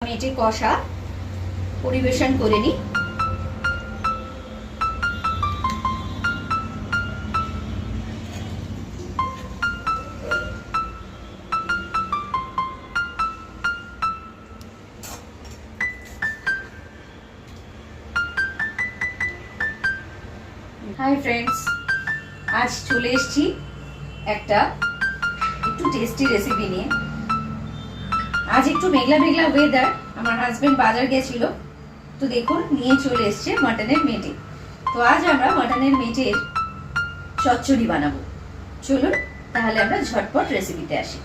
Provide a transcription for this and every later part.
মেটে কষা পরিবেশন করে নিই। হাই ফ্রেন্ডস, আজ চলে এসেছি একটা একটু টেস্টি রেসিপি নিয়ে। আজ একটু মেঘলা মেঘলা ওয়েদার, আমার হাজবেন্ড বাজার গেছিল, তো দেখুন নিয়ে চলে এসছে মাটনের মেটে। তো আজ আমরা মাটনের মেটের চচ্চড়ি বানাবো। চলুন তাহলে আমরা ঝটপট রেসিপিতে আসি।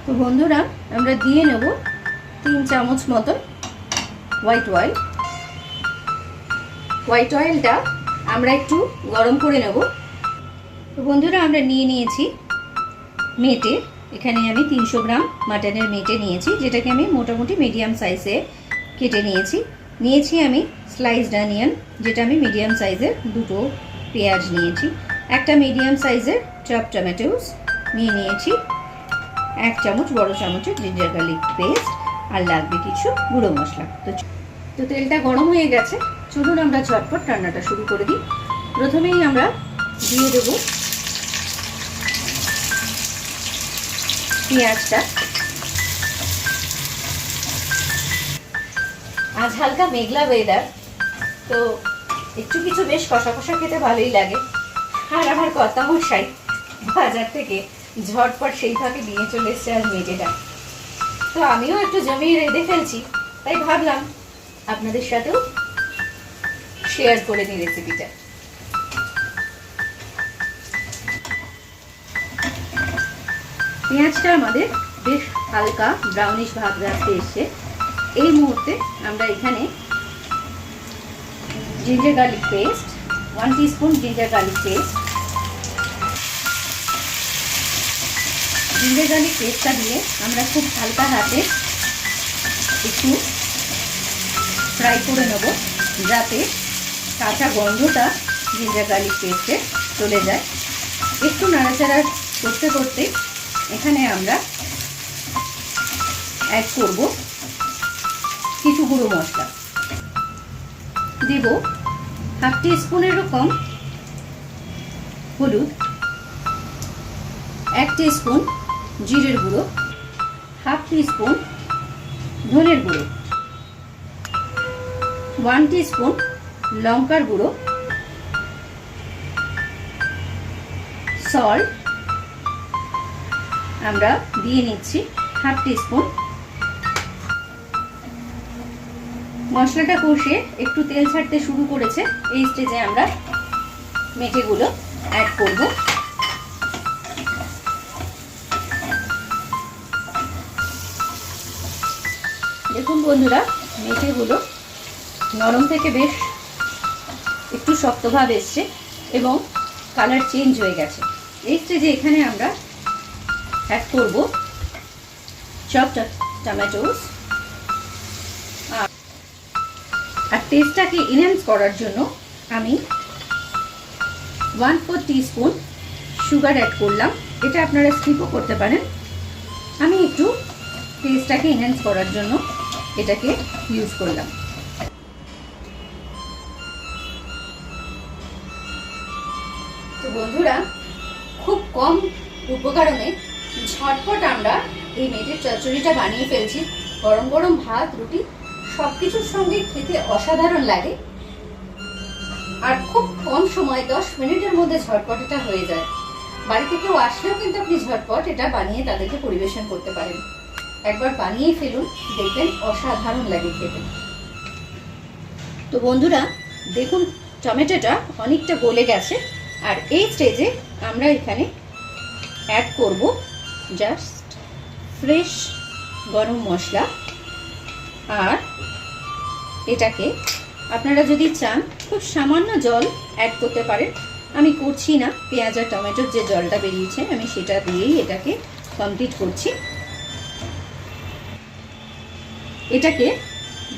তো বন্ধুরা, আমরা দিয়ে নেব 3 চামচ মতো হোয়াইট অয়েল। হোয়াইট অয়েলটা আমরা একটু গরম করে নেব। তো বন্ধুরা, আমরা নিয়ে নিয়েছি মেটে। এখানে আমি 300 গ্রাম মাটনের মেটে নিয়েছি, যেটাকে আমি মোটামুটি মিডিয়াম সাইজে কেটে নিয়েছি আমি স্লাইসড অনিয়ন, যেটা আমি মিডিয়াম সাইজের 2টো পেঁয়াজ নিয়েছি। একটা মিডিয়াম সাইজের চপ টমেটোস নিয়ে নিয়েছি। 1 চামচ বড় চামচের জিঞ্জার গার্লিক পেস্ট, আর লাগবে কিছু গুঁড়ো মশলা। তো তেলটা গরম হয়ে গেছে, চলুন আমরা ঝটপট রান্নাটা শুরু করে দিই। প্রথমেই আমরা দিয়ে দেব পেঁয়াজটা। আজ হালকা মেঘলা ওয়েদার, তো একটু কিছু বেশ কষা কষা খেতে ভালোই লাগে। আর আমার কর্তামশাই বাজার থেকে ঝটপট সেই ফাঁকে নিয়ে চলে এসছে আজ মেটেটা। তো আমিও একটু জমিয়ে রেঁধে ফেলছি, তাই ভাবলাম আপনাদের সাথেও শেয়ার করে নিই রেসিপিটা। পেঁয়াজটা আমাদের বেশ হালকা ব্রাউনিশ ভাব রাখতে এসছে। এই মুহূর্তে আমরা এখানে ginger garlic paste, 1 teaspoon ginger garlic paste, ginger garlic পেস্টটা দিয়ে আমরা খুব হালকা হাতে একটু ফ্রাই করে নেব, যাতে কাঁচা গন্ধটা জিঞ্জার গার্লিক পেস্টে চলে যায়। একটু নাড়াচাড়া করতে করতে এখানে আমরা অ্যাড করব কিছু গুঁড়ো মশলা। দেব 1/2 টিস্পুনেরও কম হলুদ, 1 টিস্পুন জিরের গুঁড়ো, 1/2 টিস্পুন ধনের গুঁড়ো, 1 টিস্পুন লঙ্কার গুঁড়ো, সল্ট আমরা দিয়ে নিচ্ছি 1/2 টিস্পুন। মশলাটা কষে একটু তেল ছাড়তে শুরু করেছে, এই স্টেজে আমরা মেটেগুলো অ্যাড করব। দেখুন বন্ধুরা, মেটেগুলো নরম থেকে বেশ একটু শক্তভাব এসছে এবং কালার চেঞ্জ হয়ে গেছে। এই স্টেজে এখানে আমরা অ্যাড করব চপড টমেটোস। আর টেস্টটাকে এনহ্যান্স করার জন্য আমি 1/4 টিস্পুন সুগার অ্যাড করলাম। এটা আপনারা স্কিপও করতে পারেন, আমি একটু টেস্টটাকে এনহ্যান্স করার জন্য এটাকে ইউজ করলাম। তো বন্ধুরা, খুব কম উপকরণে ঝটপট আমরা এই মেটের চচ্চড়িটা বানিয়ে ফেলছি। গরম গরম ভাত, রুটি সবকিছুর সঙ্গে খেতে অসাধারণ লাগে, আর খুব কম সময় 10 মিনিটের মধ্যে ঝটপট এটা হয়ে যায়। বাড়িতে কেউ আসলেও কিন্তু আপনি ঝটপট এটা বানিয়ে তাদেরকে পরিবেশন করতে পারেন। একবার বানিয়ে ফেলুন, দেখবেন অসাধারণ লাগে খেতে। তো বন্ধুরা দেখুন, টমেটোটা অনেকটা গলে গেছে, আর এই স্টেজে আমরা এখানে অ্যাড করব জাস্ট ফ্রেশ গরম মশলা। আর এটাকে আপনারা যদি চান খুব সামান্য জল অ্যাড করতে পারেন, আমি করছি না। পেঁয়াজ আর টমেটোর যে জলটা বেরিয়েছে আমি সেটা দিয়েই এটাকে কমপ্লিট করছি। এটাকে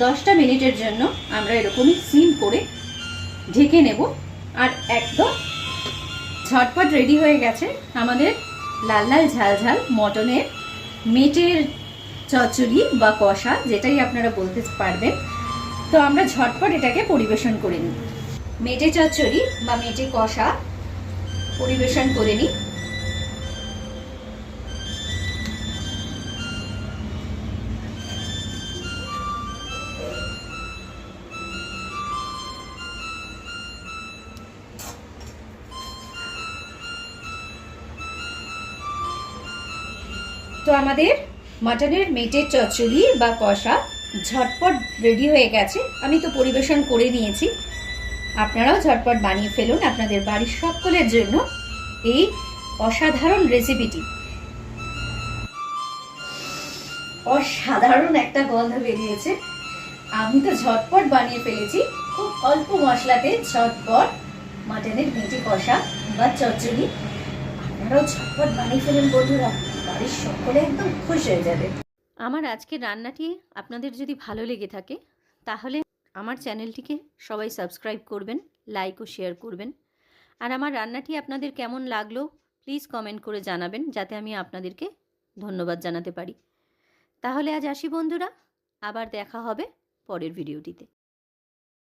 10টা মিনিটের জন্য আমরা এরকমই সিম করে ঢেকে নেব। আর একদম ঝটপট রেডি হয়ে গেছে আমাদের লাল লাল ঝাল ঝাল মটনের মেটের চচ্চড়ি বা কষা, যেটাই আপনারা বলতে পারবেন। তো আমরা ঝটপট এটাকে পরিবেশন করে নিই। মেটে চচ্চড়ি বা মেটে কষা পরিবেশন করে নিই। তো আমাদের মাটনের মেটের চচ্চড়ি বা কষা ঝটপট রেডি হয়ে গেছে। আমি তো পরিবেশন করে নিয়েছি, আপনারাও ঝটপট বানিয়ে ফেলুন আপনাদের বাড়ির সকলের জন্য এই অসাধারণ রেসিপিটি। অসাধারণ একটা গন্ধ বেরিয়েছে। আমি তো ঝটপট বানিয়ে ফেলেছি, খুব অল্প মশলাতে ঝটপট মাটনের মেটে কষা বা চচ্চড়ি। আপনারাও ঝটপট বানিয়ে ফেলুন বন্ধুরা, বাড়ির সকলে একদম খুশি হয়ে যাবে। আমার আজকের রান্নাটি আপনাদের যদি ভালো লেগে থাকে তাহলে আমার চ্যানেলটিকে সবাই সাবস্ক্রাইব করবেন, লাইক ও শেয়ার করবেন। আর আমার রান্নাটি আপনাদের কেমন লাগলো প্লিজ কমেন্ট করে জানাবেন, যাতে আমি আপনাদেরকে ধন্যবাদ জানাতে পারি। তাহলে আজ আসি বন্ধুরা, আবার দেখা হবে পরের ভিডিওটিতে।